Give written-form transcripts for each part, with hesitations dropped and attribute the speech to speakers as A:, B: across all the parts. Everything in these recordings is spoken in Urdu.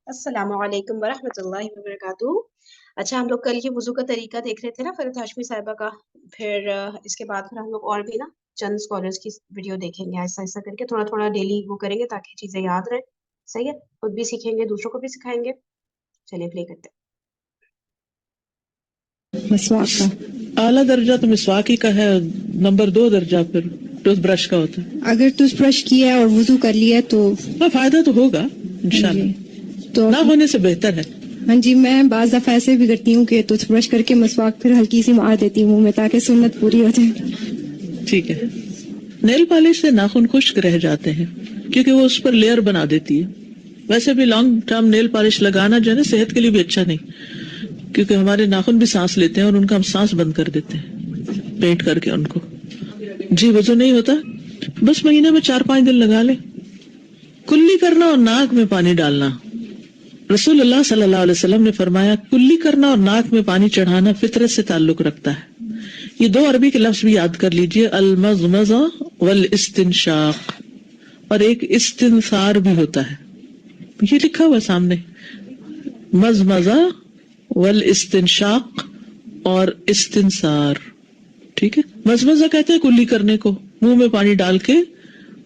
A: السلام علیکم ورحمۃ اللہ وبرکاتہ۔ اچھا، ہم لوگ کل یہ وضو کا طریقہ دیکھ رہے تھے نا فرید ہاشمی صاحبہ کا، پھر اس کے بعد پھر ہم لوگ اور بھی نا چند اسکالرس کی ویڈیو دیکھیں گے، ایسا ایسا کر کے تھوڑا تھوڑا ڈیلی وہ کریں گے تاکہ چیزیں یاد رہیں۔ صحیح ہے، خود بھی سیکھیں گے، دوسروں کو بھی سکھائیں گے۔ چلیے پلے کرتے ہیں۔
B: مسواک کا اعلیٰ درجہ تو مسواک ہی کا ہے، نمبر 2 درجہ پھر ٹوتھ برش کا ہوتا ہے۔
C: اگر ٹوتھ برش کیا اور وضو کر لیا تو
B: ہاں، فائدہ تو ہوگا انشاءاللہ،
C: جی تو
B: نہ ہونے سے بہتر ہے۔
C: ہاں جی، میں بعض دفعہ ایسے بھی کرتی ہوں کہ ٹوتھ برش کر کے مسواک پھر ہلکی سی مار دیتی ہوں منہ میں تاکہ سنت پوری ہو جائے۔
B: ٹھیک ہے۔ نیل پالش سے ناخن خشک رہ جاتے ہیں کیونکہ وہ اس پر لیئر بنا دیتی ہے۔ ویسے بھی لانگ ٹرم نیل پالش لگانا جو ہے نا صحت کے لیے بھی اچھا نہیں، کیونکہ ہمارے ناخن بھی سانس لیتے ہیں اور ان کا ہم سانس بند کر دیتے ہیں پینٹ کر کے ان کو۔ جی وضو نہیں ہوتا، بس مہینے میں 4-5 دن لگا لے۔ کلی کرنا اور ناک میں پانی ڈالنا، رسول اللہ صلی اللہ علیہ وسلم نے فرمایا کلی کرنا اور ناک میں پانی چڑھانا فطرت سے تعلق رکھتا ہے۔ یہ 2 عربی کے لفظ بھی یاد کر لیجئے، المضمضہ والاستنشاق، اور ایک استنثار بھی ہوتا ہے، یہ لکھا ہوا سامنے، مضمضہ والاستنشاق اور استنثار۔ ٹھیک ہے، مضمضہ کہتے ہیں کلی کرنے کو، منہ میں پانی ڈال کے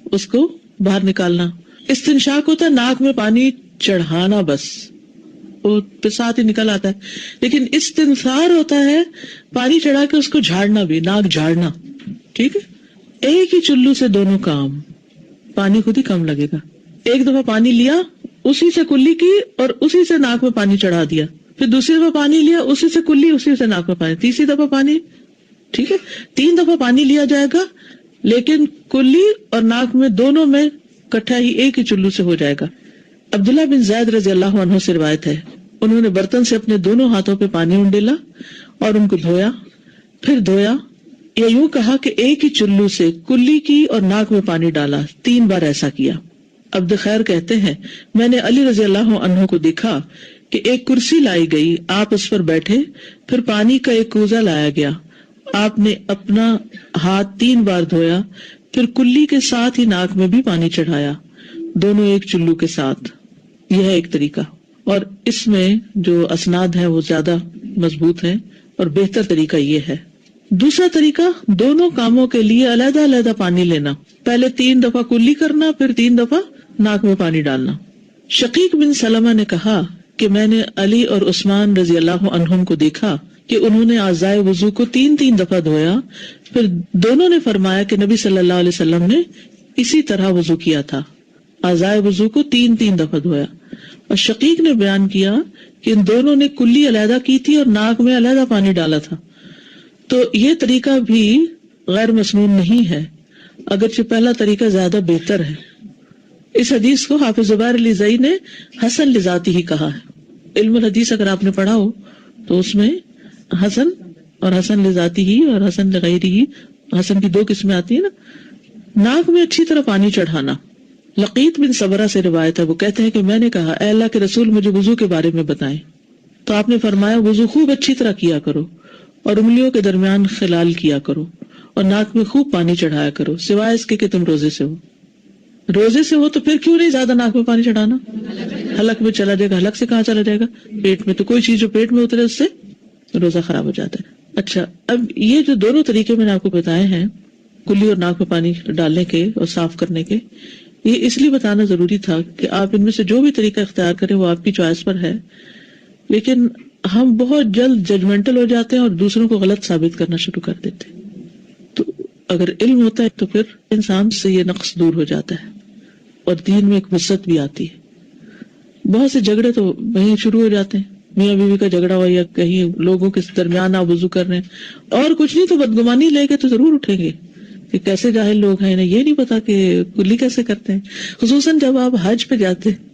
B: اس کو باہر نکالنا۔ استنشاق ہوتا ہے ناک میں پانی چڑھانا، بس وہ ساتھ ہی نکل آتا ہے۔ لیکن استنثار ہوتا ہے پانی چڑھا کے اس کو جھاڑنا بھی، ناک جھاڑنا۔ ٹھیک ہے، ایک ہی چلو سے دونوں کام، پانی خود ہی کم لگے گا۔ ایک دفعہ پانی لیا، اسی سے کلی کی اور اسی سے ناک میں پانی چڑھا دیا، پھر دوسری دفعہ پانی لیا، اسی سے کلی، اسی سے ناک میں پانی، تیسری دفعہ پانی، ٹھیک ہے 3 دفعہ پانی لیا جائے گا، لیکن کلی اور ناک میں دونوں میں کٹھا ہی ایک ہی چلو سے ہو جائے گا۔ عبداللہ بن زید رضی اللہ عنہ سے روایت ہے، انہوں نے برتن سے اپنے دونوں ہاتھوں پہ پانی انڈیلا اور ان کو دھویا، پھر دھویا، یا یوں کہا کہ ایک ہی چلو سے کلی کی اور ناک میں پانی ڈالا، 3 بار ایسا کیا۔ عبد خیر کہتے ہیں میں نے علی رضی اللہ عنہ کو دیکھا کہ ایک کرسی لائی گئی، آپ اس پر بیٹھے، پھر پانی کا ایک کوزہ لایا گیا، آپ نے اپنا ہاتھ 3 بار دھویا، پھر کلی کے ساتھ ہی ناک میں بھی پانی چڑھایا، دونوں ایک چلو کے ساتھ۔ یہ ہے ایک طریقہ، اور اس میں جو اسناد ہیں وہ زیادہ مضبوط ہیں، اور بہتر طریقہ یہ ہے۔ دوسرا طریقہ، دونوں کاموں کے لیے علیحدہ علیحدہ پانی لینا، پہلے 3 دفعہ کلی کرنا، پھر 3 دفعہ ناک میں پانی ڈالنا۔ شقیق بن سلمہ نے کہا کہ میں نے علی اور عثمان رضی اللہ عنہم کو دیکھا کہ انہوں نے اعضائے وضو کو 3 دفعہ دھویا، پھر دونوں نے فرمایا کہ نبی صلی اللہ علیہ وسلم نے اسی طرح وضو کیا تھا، اعضائے وضو کو 3 دفعہ دھویا۔ اور شقیق نے بیان کیا کہ ان دونوں نے کلی علیحدہ کی تھی اور ناک میں علیحدہ پانی ڈالا تھا۔ تو یہ طریقہ بھی غیر مسنون نہیں ہے، اگرچہ پہلا طریقہ زیادہ بہتر ہے۔ اس حدیث کو حافظ زبیر علی زئی نے حسن لذاتی ہی کہا ہے۔ علم الحدیث اگر آپ نے پڑھا ہو تو اس میں حسن اور حسن لذاتی ہی اور حسن لغیری ہی، حسن کی 2 قسمیں آتی ہیں نا۔ ناک میں اچھی طرح پانی چڑھانا، لقیط بن صبرہ سے روایت ہے، وہ کہتے ہیں کہ میں نے کہا اے اللہ کے رسول مجھے وضو کے بارے میں بتائیں، تو آپ نے فرمایا وضو خوب اچھی طرح کیا کرو اور انگلیوں کے درمیان خلال کیا کرو اور ناک میں خوب پانی چڑھایا کرو، سوائے اس کے کہ تم روزے سے ہو۔ روزے سے ہو تو پھر کیوں نہیں زیادہ ناک میں پانی چڑھانا، حلق میں چلا جائے گا، حلق سے کہاں چلا جائے گا، پیٹ میں، تو کوئی چیز جو پیٹ میں اترے اس سے روزہ خراب ہو جاتا ہے۔ اچھا، اب یہ جو دونوں طریقے میں نے آپ کو بتائے ہیں، کلی اور ناک میں پانی ڈالنے کے اور صاف کرنے کے، یہ اس لیے بتانا ضروری تھا کہ آپ ان میں سے جو بھی طریقہ اختیار کریں وہ آپ کی چوائس پر ہے، لیکن ہم بہت جلد ججمنٹل ہو جاتے ہیں اور دوسروں کو غلط ثابت کرنا شروع کر دیتے ہیں۔ تو اگر علم ہوتا ہے تو پھر انسان سے یہ نقص دور ہو جاتا ہے اور دین میں ایک وسعت بھی آتی ہے۔ بہت سے جھگڑے تو وہیں شروع ہو جاتے ہیں، میاں بیوی کا جھگڑا ہوا یا کہیں لوگوں کے درمیان آپ وضو کر رہے ہیں، اور کچھ نہیں تو بدگمانی لے کے تو ضرور اٹھیں گے کہ کیسے جاہل لوگ ہیں، انہیں یہ نہیں پتا کہ کلی کیسے کرتے ہیں۔ خصوصاً جب آپ حج پہ جاتے ہیں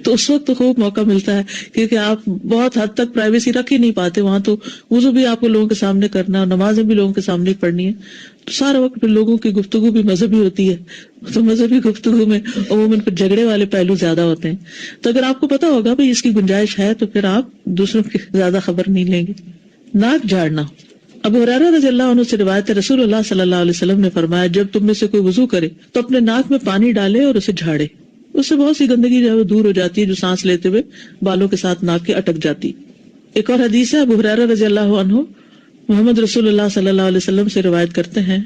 B: تو اس وقت تو خوب موقع ملتا ہے، کیونکہ آپ بہت حد تک پرائیویسی رکھ ہی نہیں پاتے وہاں، تو وضو بھی آپ کو لوگوں کے سامنے کرنا اور نمازیں بھی لوگوں کے سامنے پڑھنی ہے، تو سارا وقت پھر لوگوں کی گفتگو بھی مذہبی ہوتی ہے، تو مذہبی گفتگو میں عموماً پھر جھگڑے والے پہلو زیادہ ہوتے ہیں۔ تو اگر آپ کو پتا ہوگا بھائی اس کی گنجائش ہے تو پھر آپ دوسروں کی زیادہ خبر نہیں لیں گے۔ ناک جھاڑنا، ابو ہریرہ رضی اللہ عنہ سے روایت ہے، رسول اللہ صلی اللہ علیہ وسلم نے فرمایا جب تم میں سے کوئی وضو کرے تو اپنے ناک میں پانی ڈالے اور اسے جھاڑے، اس سے بہت سی گندگی جو ہے وہ دور ہو جاتی ہے جو سانس لیتے ہوئے بالوں کے ساتھ ناک کے اٹک جاتی. ایک اور حدیث ہے، ابو ہریرہ رضی اللہ عنہ محمد رسول اللہ صلی اللہ علیہ وسلم سے روایت کرتے ہیں.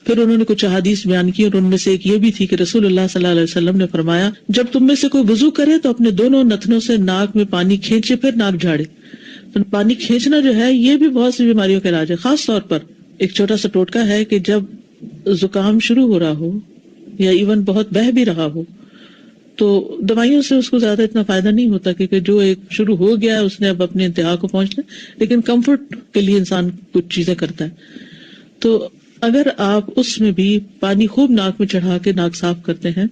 B: پھر انہوں نے کچھ احادیث بیان کی اور ان میں سے ایک یہ بھی تھی کہ رسول اللہ صلی اللہ علیہ وسلم نے فرمایا، جب تم میں سے کوئی وضو کرے تو اپنے دونوں نتنوں سے ناک میں پانی کھینچے پھر ناک جھاڑے. تو پانی کھینچنا جو ہے یہ بھی بہت سی بیماریوں کا علاج ہے. خاص طور پر ایک چھوٹا سا ٹوٹکا ہے کہ جب زکام شروع ہو رہا ہو یا ایون بہت بہہ بھی رہا ہو تو دوائیوں سے اس کو زیادہ اتنا فائدہ نہیں ہوتا، کیونکہ جو ایک شروع ہو گیا ہے اس نے اب اپنے انتہا کو پہنچنا، لیکن کمفرٹ کے لیے انسان کچھ چیزیں کرتا ہے. تو اگر آپ اس میں بھی پانی خوب ناک میں چڑھا کے ناک صاف کرتے ہیں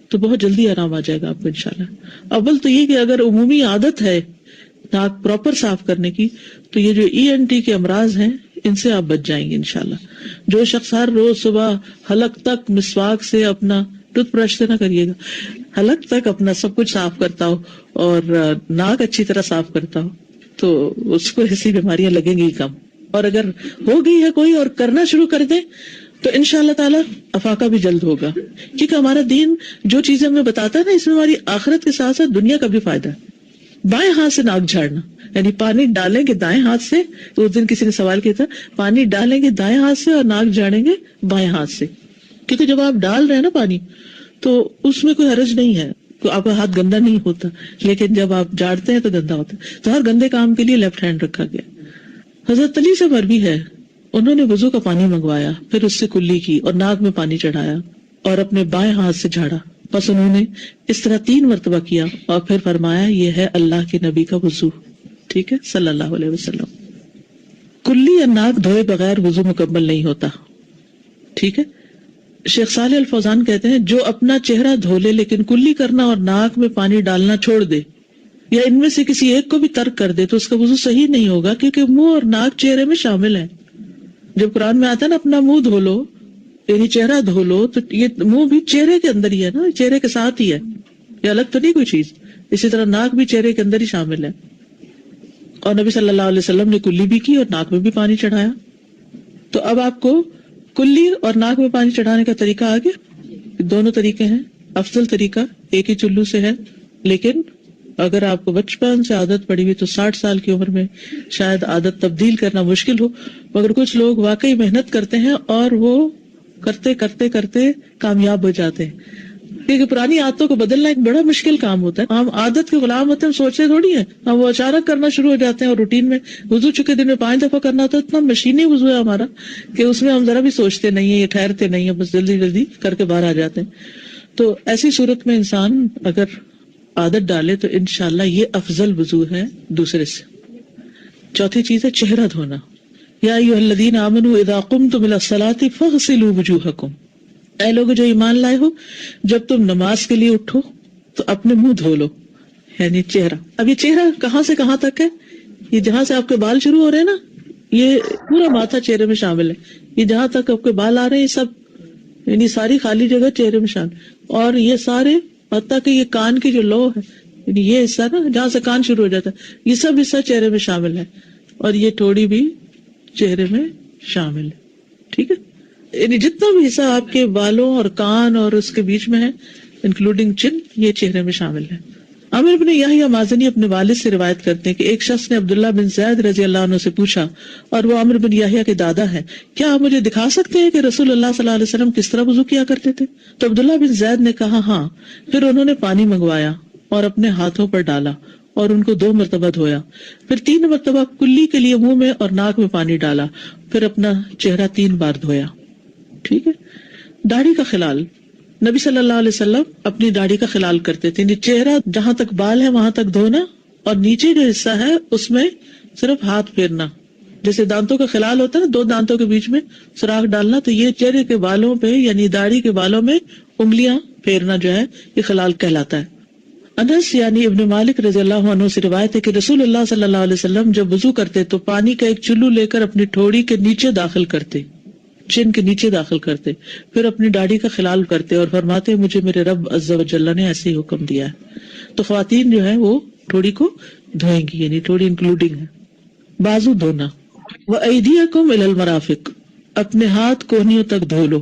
B: تو بہت جلدی آرام آ جائے گا آپ کو انشاءاللہ. اول تو یہ کہ اگر عمومی عادت ہے ناک پراپر صاف کرنے کی تو یہ جو ENT کے امراض ہیں ان سے آپ بچ جائیں گے انشاءاللہ. جو شخص ہر روز صبح حلق تک مسواک سے اپنا ٹوتھ برش سے نہ کریے گا، حلق تک اپنا سب کچھ صاف کرتا ہو اور ناک اچھی طرح صاف کرتا ہو تو اس کو ایسی بیماریاں لگیں گی کم. اور اگر ہو گئی ہے کوئی اور کرنا شروع کر دیں تو انشاءاللہ تعالی افاقہ بھی جلد ہوگا، کیونکہ ہمارا دین جو چیزیں ہمیں بتاتا ہے نا اس میں ہماری آخرت کے ساتھ ساتھ دنیا کا بھی فائدہ ہے. بائیں ہاتھ سے ناک جھاڑنا، یعنی پانی ڈالیں گے دائیں ہاتھ سے. تو اس دن کسی نے سوال کیا تھا، پانی ڈالیں گے دائیں ہاتھ سے اور ناک جھاڑیں گے بائیں ہاتھ سے، کیونکہ جب آپ ڈال رہے ہیں نا پانی تو اس میں کوئی حرج نہیں ہے، تو آپ کا ہاتھ گندا نہیں ہوتا، لیکن جب آپ جھاڑتے ہیں تو گندا ہوتا ہے. تو ہر گندے کام کے لیے لیفٹ ہینڈ رکھا گیا. حضرت علی سے مروی ہے، انہوں نے وضو کا پانی منگوایا، پھر اس سے کلی کی اور ناک میں پانی چڑھایا اور اپنے بائیں ہاتھ سے جھاڑا. بس انہوں نے اس طرح 3 مرتبہ کیا اور پھر فرمایا یہ ہے اللہ کے نبی کا وضو. ٹھیک ہے صلی اللہ علیہ وسلم. کلی یا ناک دھوئے بغیر وضو مکمل نہیں ہوتا. ٹھیک ہے. شیخ صالح الفوزان کہتے ہیں جو اپنا چہرہ دھو لے لیکن کلی کرنا اور ناک میں پانی ڈالنا چھوڑ دے یا ان میں سے کسی ایک کو بھی ترک کر دے تو اس کا وضو صحیح نہیں ہوگا، کیونکہ منہ اور ناک چہرے میں شامل ہے. جب قرآن میں آتا ہے نا اپنا منہ دھو لو یعنی چہرہ دھو لو، تو یہ منہ بھی چہرے کے اندر ہی ہے نا، چہرے کے ساتھ ہی ہے، یہ الگ تو نہیں کوئی چیز. اسی طرح ناک بھی چہرے کے اندر ہی شامل ہے. اور نبی صلی اللہ علیہ وسلم نے کلی بھی کی اور ناک میں بھی پانی چڑھایا. تو اب آپ کو کلی اور ناک میں پانی چڑھانے کا طریقہ آگے دونوں طریقے ہیں. افضل طریقہ ایک ہی چلو سے ہے، لیکن اگر آپ کو بچپن سے عادت پڑی ہوئی تو 60 سال کی عمر میں شاید عادت تبدیل کرنا مشکل ہو، مگر کچھ لوگ واقعی محنت کرتے ہیں اور وہ کرتے کرتے کرتے کامیاب ہو جاتے ہیں. کیونکہ پرانی عادتوں کو بدلنا ایک بڑا مشکل کام ہوتا ہے. ہم عادت کے غلام ہوتے ہیں، ہم سوچتے تھوڑی ہیں، ہم وہ اچانک کرنا شروع ہو جاتے ہیں. اور روٹین میں وضو چکے دن میں 5 دفعہ کرنا ہوتا ہے، اتنا مشینی وضو ہے ہمارا کہ اس میں ہم ذرا بھی سوچتے نہیں ہیں، یہ ٹھہرتے نہیں ہیں، بس جلدی جلدی کر کے باہر آ جاتے ہیں. تو ایسی صورت میں انسان اگر عادت ڈالے تو انشاءاللہ یہ افضل وضو ہے دوسرے سے. چوتھی چیز ہے چہرہ دھونا. یا ایھا الذین آمنوا اذا قمتم الی الصلاۃ فاغسلوا وجوہکم، اے لوگ جو ایمان لائے ہو جب تم نماز کے لیے اٹھو تو اپنے منہ دھو لو، یعنی چہرہ. اب یہ چہرہ کہاں سے کہاں تک ہے؟ یہ جہاں سے آپ کے بال شروع ہو رہے ہیں نا، یہ پورا ماتھا چہرے میں شامل ہے. یہ جہاں تک آپ کے بال آ رہے ہیں یہ سب یعنی ساری خالی جگہ چہرے میں شامل. اور یہ سارے حتیٰ کہ یہ کان کی جو لو ہے یعنی یہ حصہ نا جہاں سے کان شروع ہو جاتا ہے، یہ سب حصہ چہرے میں شامل ہے. اور یہ ٹھوڑی بھی چہرے میں شامل ہے. ٹھیک ہے، یعنی جتنا بھی حصہ آپ کے بالوں اور کان اور اس کے بیچ میں ہے انکلوڈنگ چن، یہ چہرے میں شامل ہے. عامر بن یحییٰ مازنی اپنے والد سے روایت کرتے ہیں کہ ایک شخص نے عبداللہ بن زید رضی اللہ عنہ سے پوچھا، اور وہ عامر بن یحییٰ کے دادا ہیں، کیا آپ مجھے دکھا سکتے ہیں کہ رسول اللہ صلی اللہ علیہ وسلم کس طرح وضو کیا کرتے تھے؟ تو عبداللہ بن زید نے کہا ہاں. پھر انہوں نے پانی منگوایا اور اپنے ہاتھوں پر ڈالا اور ان کو 2 مرتبہ دھویا. پھر 3 مرتبہ کلی کے لیے منہ میں اور ناک میں پانی ڈالا. پھر اپنا چہرہ 3 بار دھویا. ٹھیک ہے. داڑھی کا خلال، نبی صلی اللہ علیہ وسلم اپنی داڑھی کا خلال کرتے تھے. چہرہ جہاں تک بال ہے وہاں تک دھونا اور نیچے جو حصہ ہے اس میں صرف ہاتھ پھیرنا. جیسے دانتوں کا خلال ہوتا ہے نا، 2 دانتوں کے بیچ میں سوراخ ڈالنا، تو یہ چہرے کے بالوں پہ یعنی داڑھی کے بالوں میں انگلیاں پھیرنا جو ہے یہ خلال کہلاتا ہے. انس یعنی ابن مالک رضی اللہ عنہ سے روایت ہے کہ رسول اللہ صلی اللہ علیہ وسلم جب وضو کرتے تو پانی کا ایک چلو لے کر اپنی ٹھوڑی کے نیچے داخل کرتے، چن کے نیچے داخل کرتے، پھر اپنی داڑھی کا خلال کرتے اور فرماتے مجھے میرے رب عز و جل نے ایسے ہی حکم دیا ہے. تو خواتین جو ہے وہ ٹھوڑی کو دھوئیں گی، یعنی ٹھوڑی انکلوڈنگ ہے. بازو دھونا. وَأَيْدِيَكُمْ إِلَى الْمَرَافِقِ، اپنے ہاتھ کوہنیوں تک دھو لو.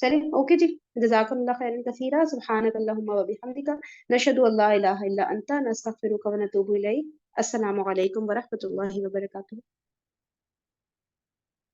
A: چلیں اوکے جی، جزاکم اللہ خیرا کثیرا، سبحانک اللہم و بحمدک، نشہد ان لا الہ الا انت، نستغفرک و نتوب الیک۔ السلام علیکم ورحمۃ اللہ وبرکاتہ۔